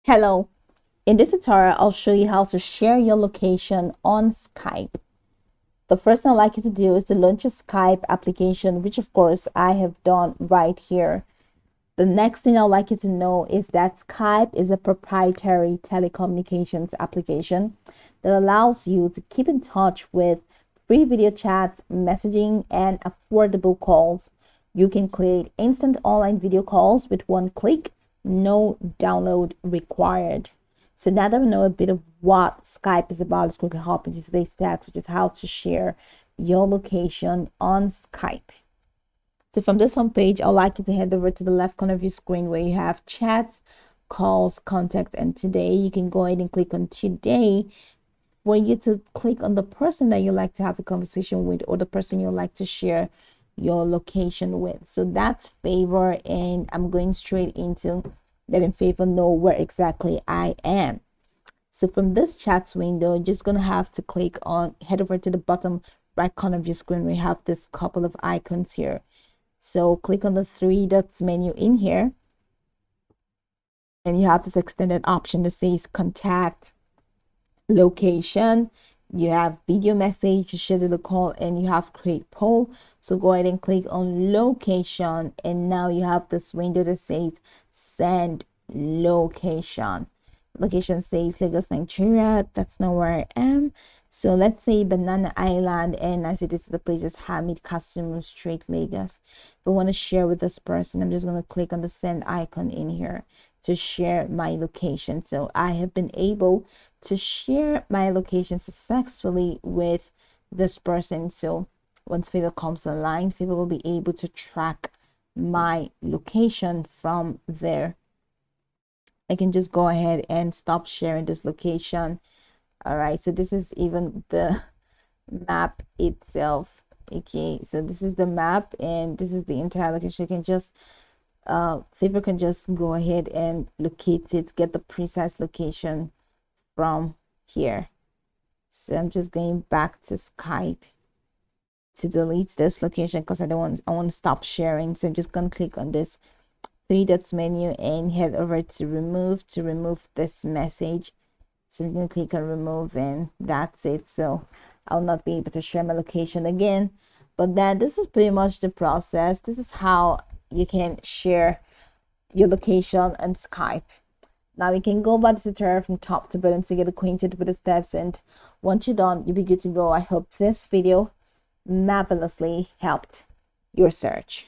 Hello, in this tutorial, I'll show you how to share your location on Skype. The first thing I'd like you to do is to launch a Skype application, which of course I have done right here. The next thing I'd like you to know is that Skype is a proprietary telecommunications application that allows you to keep in touch with free video chat, messaging, and affordable calls. You can create instant online video calls with one click, no download required. So now that we know a bit of what Skype is about, let's quickly hop into today's text, which is how to share your location on Skype. So from this homepage, I'd like you to head over to the left corner of your screen where you have chats, calls, contact, and today. You can go ahead and click on today for you to click on the person that you like to have a conversation with or the person you like to share your location with. So that's Favor, and I'm going straight into letting Favor know where exactly I am. So from this chats window, you're just gonna have to click on, head over to the bottom right corner of your screen. We have this couple of icons here. So click on the three dots menu in here, and you have this extended option that says contact, location. You have video message, schedule a call, and you have create poll. So go ahead and click on location, and now you have this window that says send location. Location says Lagos, Nigeria. That's not where I am. So let's say Banana Island, and I say this is the place is Hamid Kasumu Street, Lagos. If I want to share with this person, I'm just going to click on the send icon in here to share my location. So I have been able to share my location successfully with this person. So once Favor comes online, Favor will be able to track my location from there. I can just go ahead and stop sharing this location. All right, so this is even the map itself. Okay, so this is the map and this is the entire location. You can just Favor can just go ahead and locate it, get the precise location from here. So I'm just going back to Skype to delete this location because I want to stop sharing. So I'm just gonna click on this three dots menu and head over to remove this message. So I'm gonna click on remove, and that's it. So I'll not be able to share my location again. But then this is pretty much the process. This is how you can share your location on Skype. Now we can go by the tutorial from top to bottom to get acquainted with the steps, and once you're done, you'll be good to go. I hope this video marvelously helped your search.